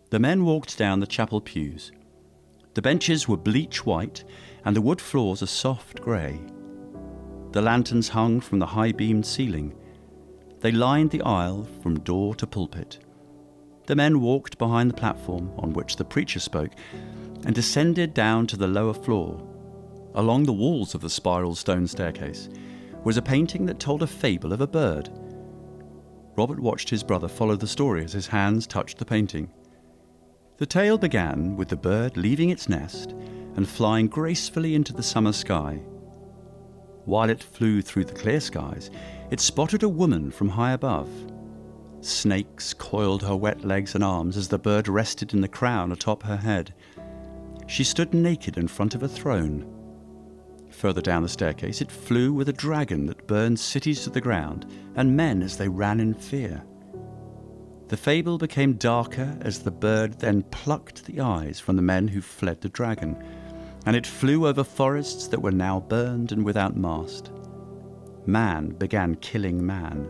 The men walked down the chapel pews. The benches were bleach white, and the wood floors a soft grey. The lanterns hung from the high-beamed ceiling. They lined the aisle from door to pulpit. The men walked behind the platform on which the preacher spoke and descended down to the lower floor. Along the walls of the spiral stone staircase was a painting that told a fable of a bird. Robert watched his brother follow the story as his hands touched the painting. The tale began with the bird leaving its nest and flying gracefully into the summer sky. While it flew through the clear skies, it spotted a woman from high above. Snakes coiled her wet legs and arms as the bird rested in the crown atop her head. She stood naked in front of a throne. Further down the staircase, it flew with a dragon that burned cities to the ground and men as they ran in fear. The fable became darker as the bird then plucked the eyes from the men who fled the dragon, and it flew over forests that were now burned and without mast. Man began killing man,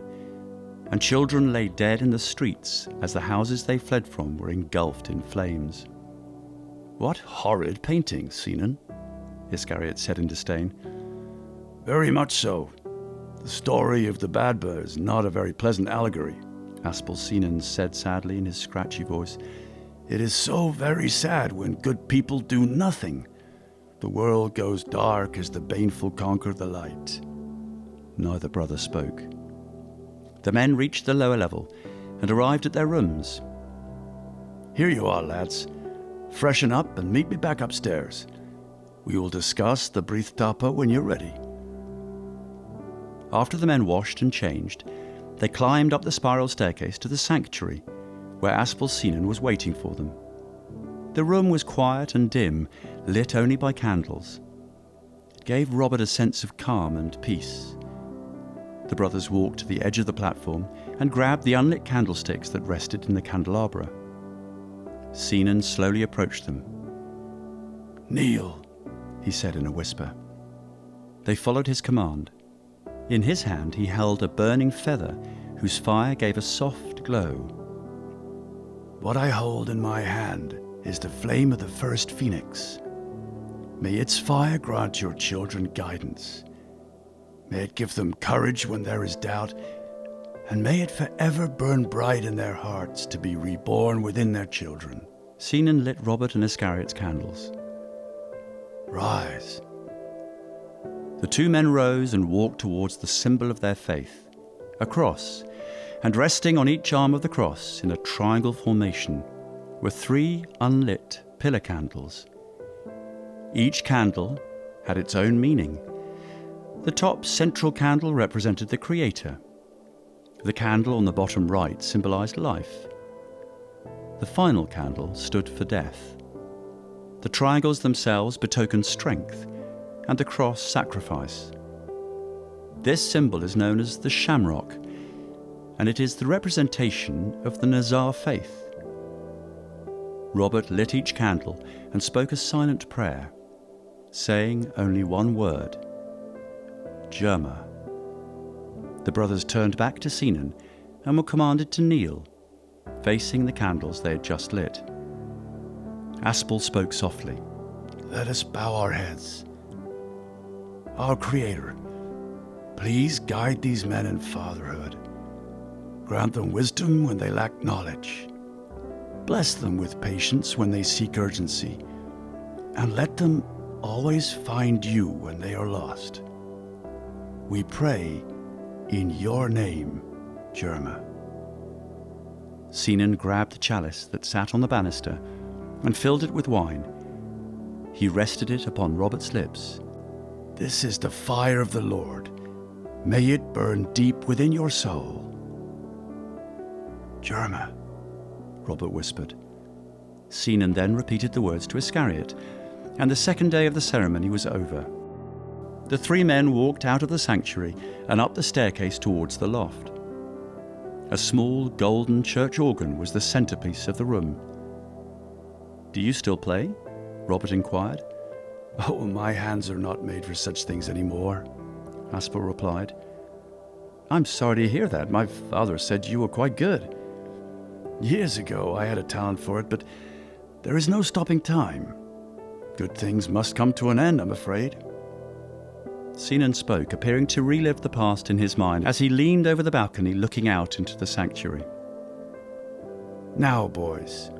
and children lay dead in the streets as the houses they fled from were engulfed in flames. "What horrid paintings, Sinan," Iscariot said in disdain. "Very much so. The story of the bad bird is not a very pleasant allegory," Apsal Sinan said sadly in his scratchy voice. "It is so very sad when good people do nothing. The world goes dark as the baneful conquer the light." Neither brother spoke. The men reached the lower level and arrived at their rooms. "Here you are, lads. Freshen up and meet me back upstairs. We will discuss the Brith Tapa when you're ready." After the men washed and changed, they climbed up the spiral staircase to the sanctuary, where Apsal Sinan was waiting for them. The room was quiet and dim, lit only by candles. It gave Robert a sense of calm and peace. The brothers walked to the edge of the platform and grabbed the unlit candlesticks that rested in the candelabra. Sinan slowly approached them. "Kneel," he said in a whisper. They followed his command. In his hand he held a burning feather whose fire gave a soft glow. "What I hold in my hand is the flame of the first phoenix. May its fire grant your children guidance. May it give them courage when there is doubt, and may it forever burn bright in their hearts to be reborn within their children." Sinan lit Robert and Iscariot's candles. "Rise." The two men rose and walked towards the symbol of their faith, a cross, and resting on each arm of the cross in a triangle formation were 3 unlit pillar candles. Each candle had its own meaning. The top central candle represented the Creator. The candle on the bottom right symbolized life. The final candle stood for death. The triangles themselves betokened strength, and the cross sacrifice. This symbol is known as the shamrock, and it is the representation of the Nazar faith. Robert lit each candle and spoke a silent prayer, saying only one word: Jerma. The brothers turned back to Sinan and were commanded to kneel, facing the candles they had just lit. Apsal spoke softly. "Let us bow our heads. Our Creator, please guide these men in fatherhood. Grant them wisdom when they lack knowledge. Bless them with patience when they seek urgency, and let them always find you when they are lost. We pray in your name, Jerma." Sinan grabbed the chalice that sat on the banister and filled it with wine. He rested it upon Robert's lips. "This is the fire of the Lord. May it burn deep within your soul." "Jerma," Robert whispered. Sinan then repeated the words to Iscariot, and the second day of the ceremony was over. The 3 men walked out of the sanctuary and up the staircase towards the loft. A small golden church organ was the centerpiece of the room. "Do you still play?" Robert inquired. "Oh, my hands are not made for such things anymore," Apsal replied. "I'm sorry to hear that. My father said you were quite good." Years ago I had a talent for it, but there is no stopping time. Good things must come to an end, I'm afraid. Sinan spoke, appearing to relive the past in his mind as he leaned over the balcony looking out into the sanctuary. Now, boys,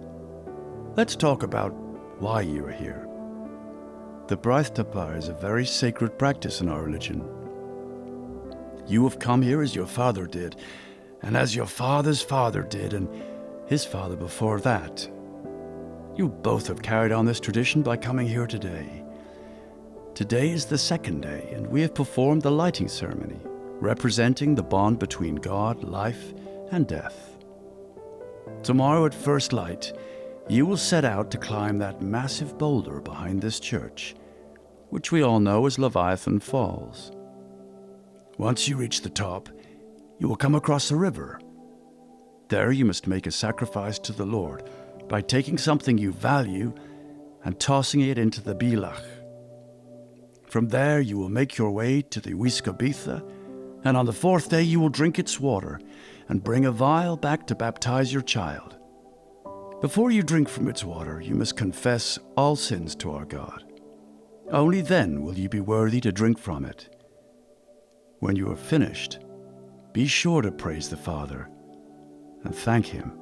let's talk about why you are here. The Braith Tapar is a very sacred practice in our religion. You have come here as your father did, and as your father's father did, and his father before that. You both have carried on this tradition by coming here today. Today is the second day, and we have performed the lighting ceremony, representing the bond between God, life, and death. Tomorrow at first light, you will set out to climb that massive boulder behind this church, which we all know as Leviathan Falls. Once you reach the top, you will come across a river. There you must make a sacrifice to the Lord by taking something you value and tossing it into the Bilach. From there you will make your way to the Uiscabitha, and on the fourth day you will drink its water and bring a vial back to baptize your child. Before you drink from its water, you must confess all sins to our God. Only then will you be worthy to drink from it. When you are finished, be sure to praise the Father and thank him.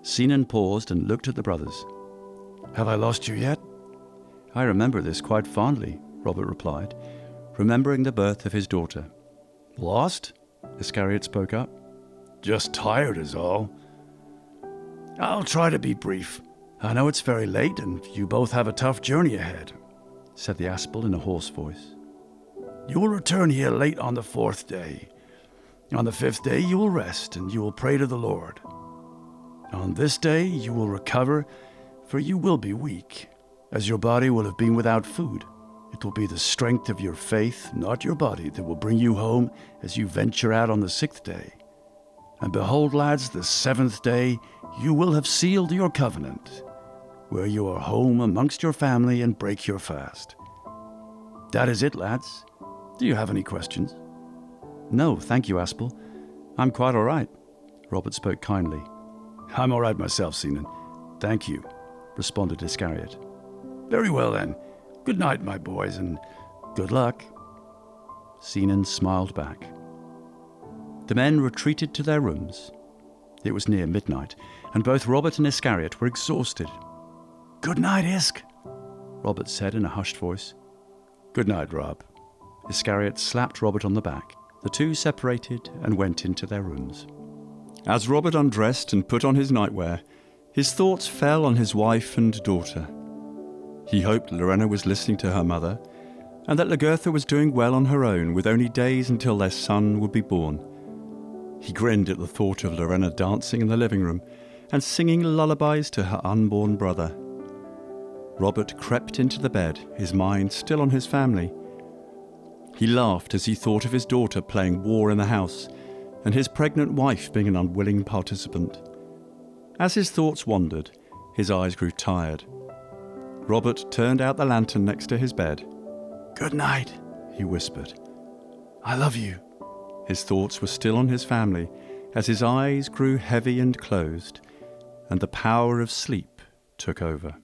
Sinan paused and looked at the brothers. Have I lost you yet? I remember this quite fondly, Robert replied, remembering the birth of his daughter. Lost? Iscariot spoke up. Just tired is all. I'll try to be brief. I know it's very late and you both have a tough journey ahead, said the Apsal in a hoarse voice. You will return here late on the fourth day. On the fifth day you will rest and you will pray to the Lord. On this day you will recover, for you will be weak, as your body will have been without food. It will be the strength of your faith, not your body, that will bring you home as you venture out on the sixth day. And behold, lads, the seventh day you will have sealed your covenant, where you are home amongst your family and break your fast. That is it, lads. Do you have any questions? No, thank you, Apsal. I'm quite all right. Robert spoke kindly. I'm all right myself, Sinan. Thank you, responded Iscariot. Very well, then. Good night, my boys, and good luck. Sinan smiled back. The men retreated to their rooms. It was near midnight, and both Robert and Iscariot were exhausted. Good night, Isk, Robert said in a hushed voice. Good night, Rob. Iscariot slapped Robert on the back. The two separated and went into their rooms. As Robert undressed and put on his nightwear, his thoughts fell on his wife and daughter. He hoped Lorena was listening to her mother, and that Lagertha was doing well on her own with only days until their son would be born. He grinned at the thought of Lorena dancing in the living room and singing lullabies to her unborn brother. Robert crept into the bed, his mind still on his family. He laughed as he thought of his daughter playing war in the house and his pregnant wife being an unwilling participant. As his thoughts wandered, his eyes grew tired. Robert turned out the lantern next to his bed. Good night, he whispered. I love you. His thoughts were still on his family as his eyes grew heavy and closed, and the power of sleep took over.